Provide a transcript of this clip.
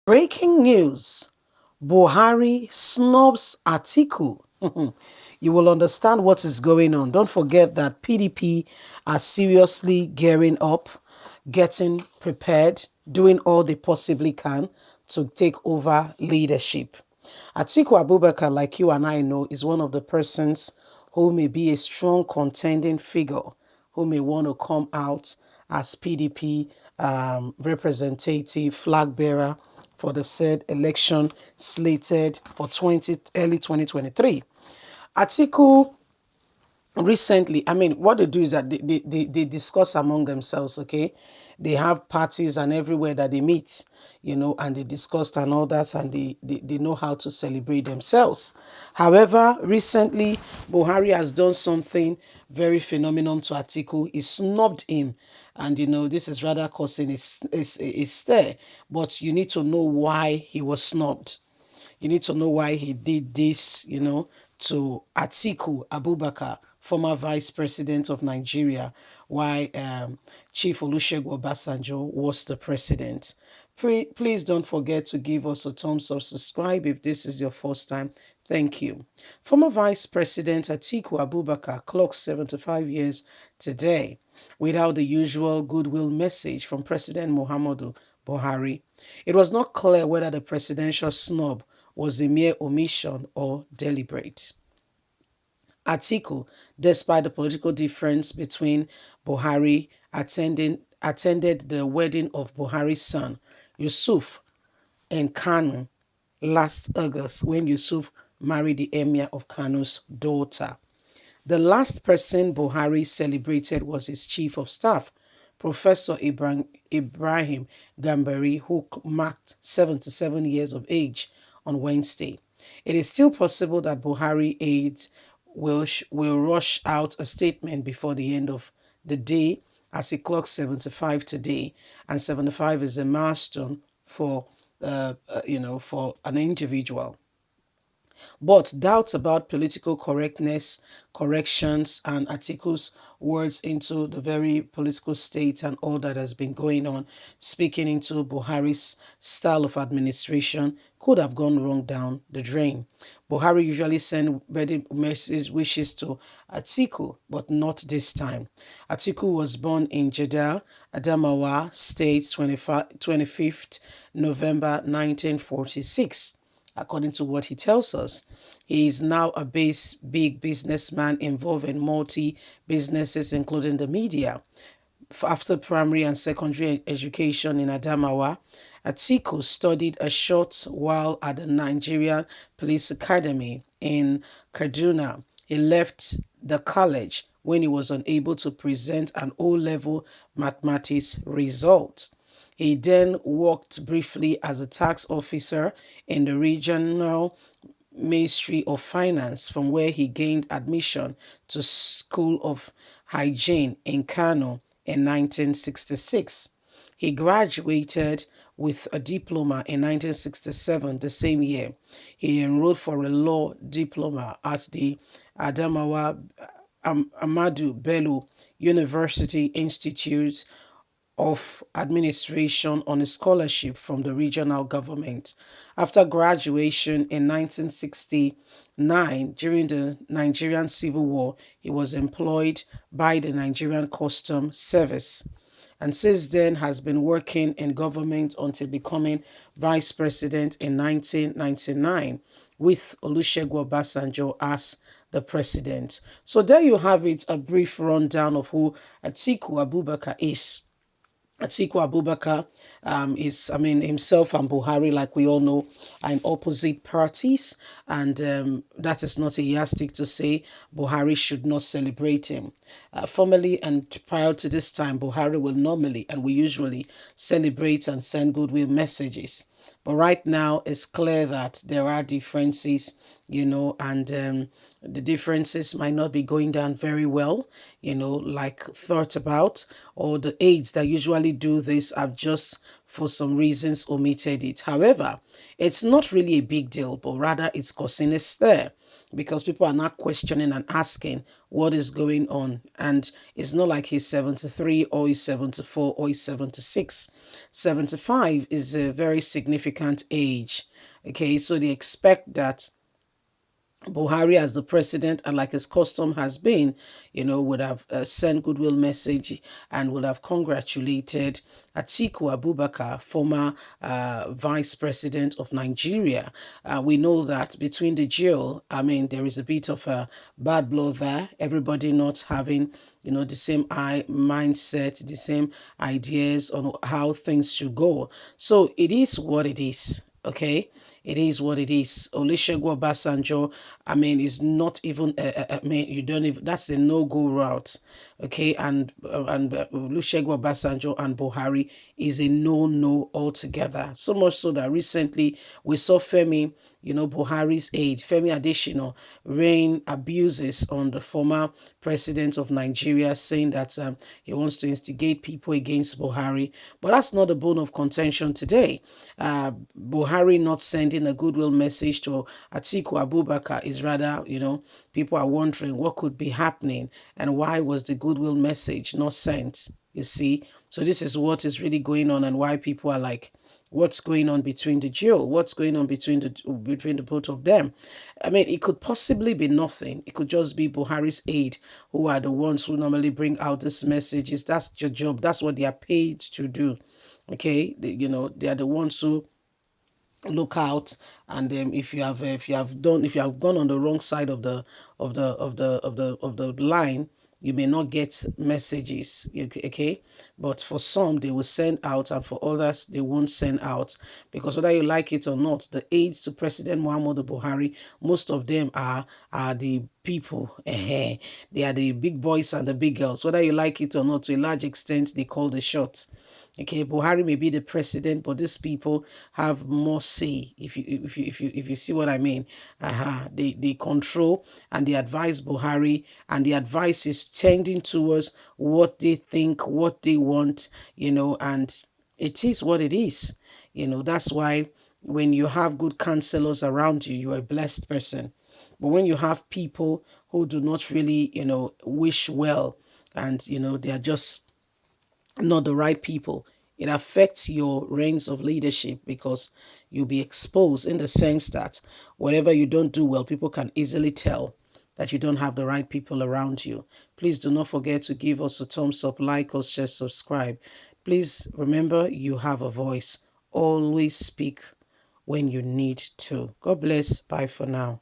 Breaking news. Buhari snubs Atiku. You will understand what is going on. Don't forget that PDP are seriously gearing up, getting prepared, doing all they possibly can to take over leadership. Atiku Abubakar, like you and I know, is one of the persons who may be a strong contending figure, who may want to come out as PDP representative, flag bearer for the said election slated for early 2023. Atiku recently, I mean, what they do is that they discuss among themselves, okay? They have parties and everywhere that they meet, and they discuss and all that, and they know how to celebrate themselves. However, recently, Buhari has done something very phenomenal to Atiku. He snubbed him. And, this is rather causing a stir. But you need to know why he was snubbed. You need to know why he did this, to Atiku Abubakar, former vice president of Nigeria, why Chief Olusegun Obasanjo was the president. Please don't forget to give us a thumbs up, subscribe if this is your first time. Thank you. Former Vice President Atiku Abubakar clocks 75 years today without the usual goodwill message from President Muhammadu Buhari. It was not clear whether the presidential snub was a mere omission or deliberate. Atiku, despite the political difference between Buhari, attended the wedding of Buhari's son, Yusuf, in Kano last August when Yusuf married the emir of Kano's daughter. The last person Buhari celebrated was his chief of staff, Professor Ibrahim Gambari, who marked 77 years of age on Wednesday. It is still possible that Buhari aides will rush out a statement before the end of the day as he clocks 75 today, and 75 is a milestone for for an individual. But doubts about political correctness, corrections, and Atiku's words into the very political state and all that has been going on, speaking into Buhari's style of administration, could have gone wrong down the drain. Buhari usually sends wedding message wishes to Atiku, but not this time. Atiku was born in Jeddah, Adamawa State, 25th November 1946. According to what he tells us, he is now a big businessman involved in multi businesses, including the media. After primary and secondary education in Adamawa, Atiku studied a short while at the Nigerian Police Academy in Kaduna. He left the college when he was unable to present an O-level mathematics result. He then worked briefly as a tax officer in the regional Ministry of Finance, from where he gained admission to School of Hygiene in Kano in 1966. He graduated with a diploma in 1967, the same year. He enrolled for a law diploma at the Adamawa Amadu Bello University Institute of Administration on a scholarship from the regional government. After graduation in 1969, during the Nigerian Civil War, he was employed by the Nigerian Customs Service, and since then has been working in government until becoming vice president in 1999 with Olusegun Obasanjo as the president. So there you have it, a brief rundown of who Atiku Abubakar is. Atiku Abubakar himself and Buhari, like we all know, are in opposite parties, and that is not a yardstick to say Buhari should not celebrate him. Formerly and prior to this time, Buhari will normally and we usually celebrate and send goodwill messages. But right now, it's clear that there are differences, and the differences might not be going down very well, like thought about, or the aides that usually do this have just, for some reasons, omitted it. However, it's not really a big deal, but rather it's causing a stir. because people are not questioning and asking what is going on. And it's not like he's 73 or he's 74 or he's 76. 75 is a very significant age. Okay, so they expect that Buhari as the president, and like his custom has been, would have sent goodwill message and would have congratulated Atiku Abubakar, former vice president of Nigeria. We know that between the jail, I mean, there is a bit of a bad blood there. Everybody not having, the same mindset, the same ideas on how things should go. So it is what it is. Okay, it is what it is. Olusegun Obasanjo, I mean, is not even. I mean, you don't even. That's a no-go route. Okay, and Olusegun Obasanjo and Buhari is a no-no altogether. So much so that recently we saw Femi, Buhari's aide, Femi Adesina, rain abuses on the former president of Nigeria, saying that he wants to instigate people against Buhari. But that's not the bone of contention today. Buhari not sending a goodwill message to Atiku Abubakar is rather, people are wondering what could be happening and why was the goodwill message not sent, you see. So this is what is really going on and why people are like, what's going on between the duo? What's going on between the both of them? I mean, it could possibly be nothing. It could just be Buhari's aide who are the ones who normally bring out these messages. That's your job. That's what they are paid to do. Okay, they are the ones who look out, and if you have gone on the wrong side of the line, you may not get messages. Okay, but for some they will send out, and for others they won't send out, because whether you like it or not, the aides to President Muhammadu Buhari, most of them are the people. They are the big boys and the big girls. Whether you like it or not, to a large extent they call the shots. Okay, Buhari may be the president, but these people have more say. If you see what I mean, they control and they advise Buhari, and the advice is tending towards what they think, what they want, and it is what it is. That's why when you have good counselors around you, you're a blessed person. But when you have people who do not really, wish well, and they are just not the right people, it affects your reigns of leadership, because you'll be exposed in the sense that whatever you don't do well, people can easily tell that you don't have the right people around you. Please do not forget to give us a thumbs up, like us, share, subscribe. Please remember, you have a voice. Always speak when you need to. God bless. Bye for now.